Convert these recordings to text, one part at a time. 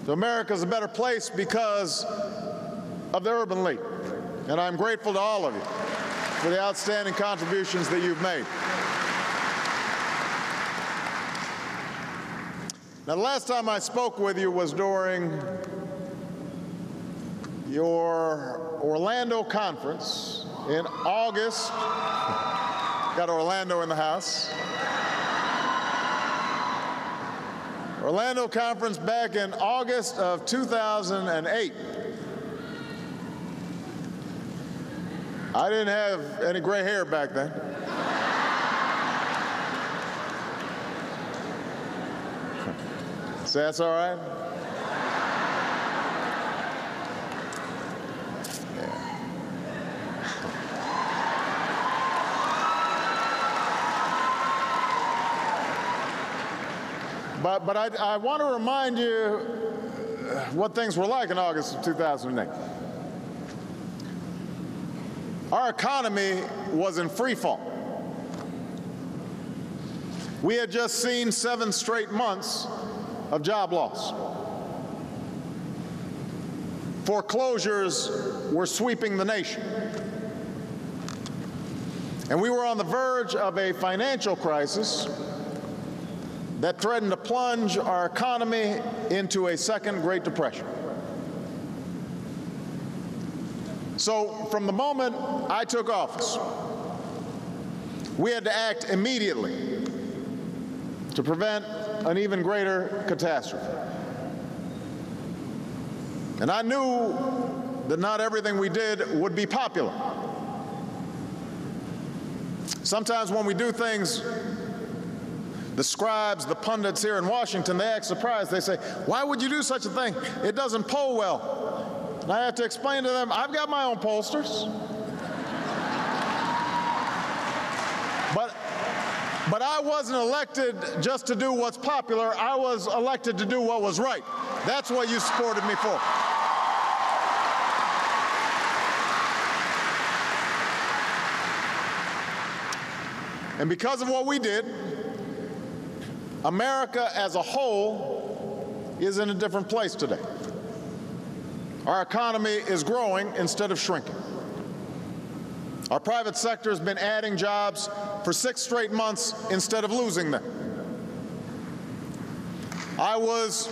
So America's a better place because of the Urban League. And I'm grateful to all of you for the outstanding contributions that you've made. Now, the last time I spoke with you was during your Orlando conference in August. Got Orlando in the house. Orlando conference back in August of 2008. I didn't have any gray hair back then. So that's all right? Yeah. But I want to remind you what things were like in August of 2008. Our economy was in free fall. We had just seen 7 straight months of job loss. Foreclosures were sweeping the nation. And we were on the verge of a financial crisis that threatened to plunge our economy into a second Great Depression. So from the moment I took office, we had to act immediately to prevent an even greater catastrophe. And I knew that not everything we did would be popular. Sometimes when we do things, the scribes, the pundits here in Washington, they act surprised. They say, "Why would you do such a thing? It doesn't poll well." And I have to explain to them, I've got my own pollsters. But I wasn't elected just to do what's popular. I was elected to do what was right. That's what you supported me for. And because of what we did, America as a whole is in a different place today. Our economy is growing instead of shrinking. Our private sector has been adding jobs for 6 straight months instead of losing them. I was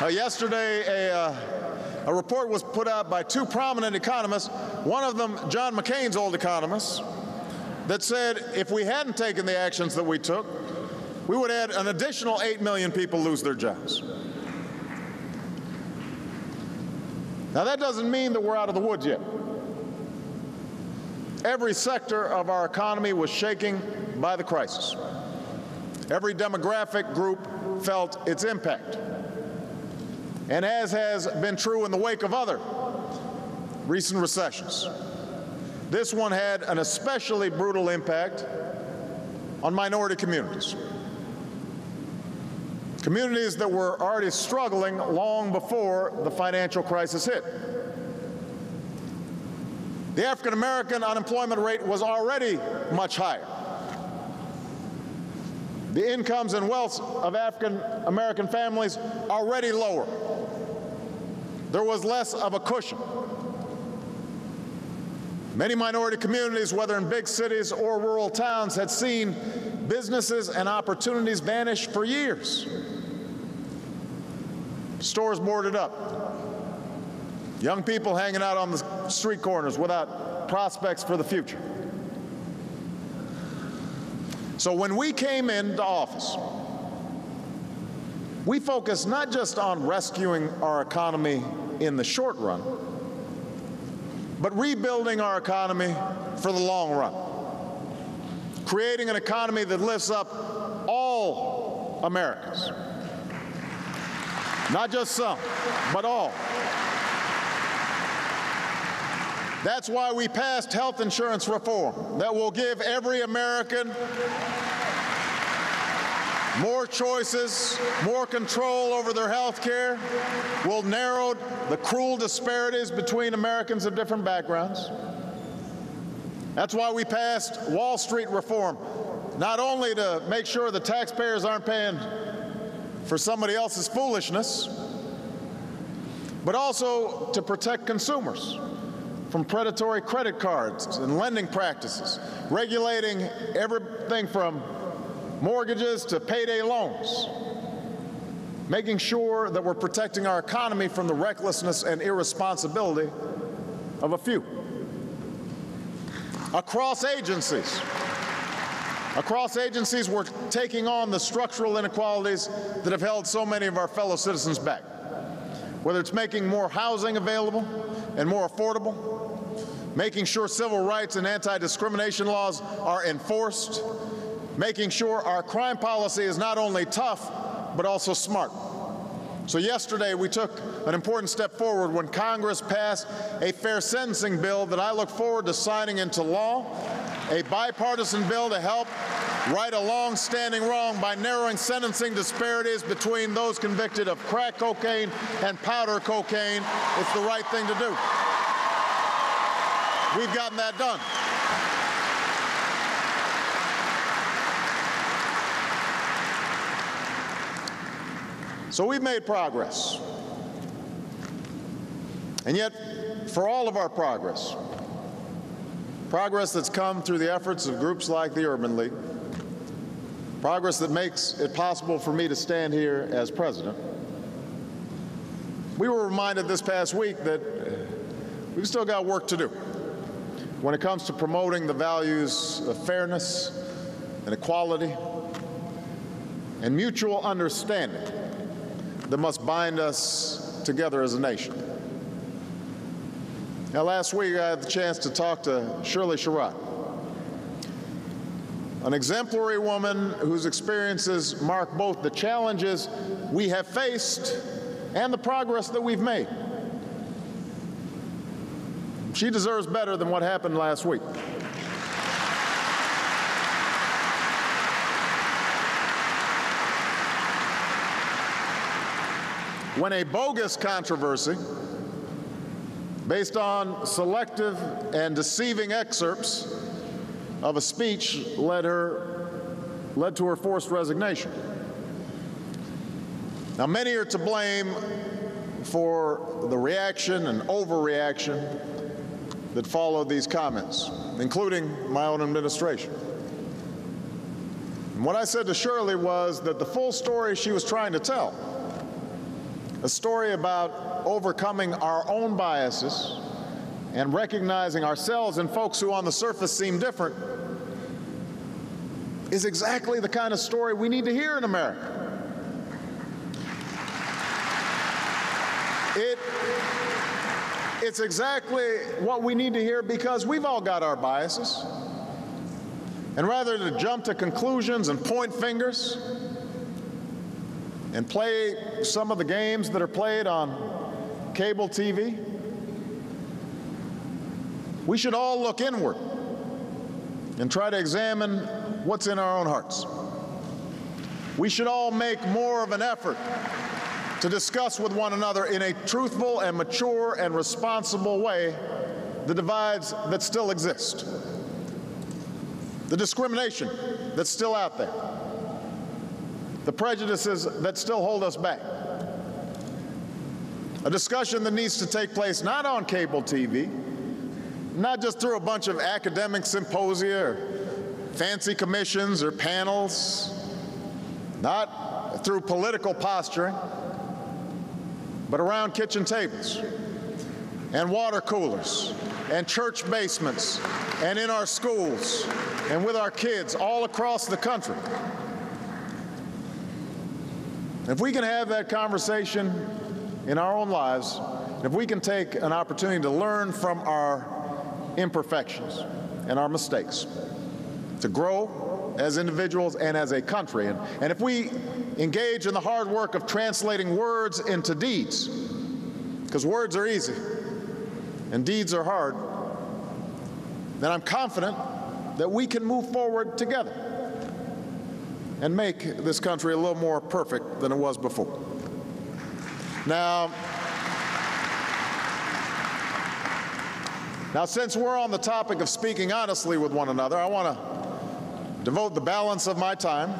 yesterday, a report was put out by 2 prominent economists, one of them John McCain's old economist, that said if we hadn't taken the actions that we took, we would have had an additional 8 million people lose their jobs. Now, that doesn't mean that we're out of the woods yet. Every sector of our economy was shaking by the crisis. Every demographic group felt its impact. And as has been true in the wake of other recent recessions, this one had an especially brutal impact on minority communities. Communities that were already struggling long before the financial crisis hit. The African American unemployment rate was already much higher. The incomes and wealth of African American families already lower. There was less of a cushion. Many minority communities, whether in big cities or rural towns, had seen businesses and opportunities vanish for years. Stores boarded up. Young people hanging out on the street corners without prospects for the future. So when we came into office, we focused not just on rescuing our economy in the short run, but rebuilding our economy for the long run. Creating an economy that lifts up all Americans. Not just some, but all. That's why we passed health insurance reform that will give every American more choices, more control over their health care, will narrow the cruel disparities between Americans of different backgrounds. That's why we passed Wall Street reform, not only to make sure the taxpayers aren't paying for somebody else's foolishness, but also to protect consumers from predatory credit cards and lending practices, regulating everything from mortgages to payday loans, making sure that we're protecting our economy from the recklessness and irresponsibility of a few. Across agencies, we're taking on the structural inequalities that have held so many of our fellow citizens back, whether it's making more housing available and more affordable, making sure civil rights and anti-discrimination laws are enforced, making sure our crime policy is not only tough, but also smart. So yesterday, we took an important step forward when Congress passed a fair sentencing bill that I look forward to signing into law, a bipartisan bill to help right a long-standing wrong by narrowing sentencing disparities between those convicted of crack cocaine and powder cocaine. It's the right thing to do. We've gotten that done. So we've made progress. And yet, for all of our progress that's come through the efforts of groups like the Urban League, progress that makes it possible for me to stand here as president, we were reminded this past week that we've still got work to do when it comes to promoting the values of fairness and equality and mutual understanding that must bind us together as a nation. Now, last week I had the chance to talk to Shirley Sherrod, an exemplary woman whose experiences mark both the challenges we have faced and the progress that we've made. She deserves better than what happened last week. When a bogus controversy based on selective and deceiving excerpts of a speech led to her forced resignation. Now, many are to blame for the reaction and overreaction that followed these comments, including my own administration. And what I said to Shirley was that the full story she was trying to tell, a story about overcoming our own biases and recognizing ourselves and folks who on the surface seem different, is exactly the kind of story we need to hear in America. It's exactly what we need to hear because we've all got our biases. And rather than jump to conclusions and point fingers and play some of the games that are played on cable TV, we should all look inward and try to examine what's in our own hearts. We should all make more of an effort to discuss with one another in a truthful and mature and responsible way the divides that still exist, the discrimination that's still out there, the prejudices that still hold us back. A discussion that needs to take place not on cable TV, not just through a bunch of academic symposia or fancy commissions or panels, not through political posturing, but around kitchen tables and water coolers and church basements and in our schools and with our kids all across the country. If we can have that conversation in our own lives, if we can take an opportunity to learn from our imperfections and our mistakes, to grow as individuals and as a country, and if we engage in the hard work of translating words into deeds, because words are easy and deeds are hard, then I'm confident that we can move forward together and make this country a little more perfect than it was before. Now, since we're on the topic of speaking honestly with one another, I want to devote the balance of my time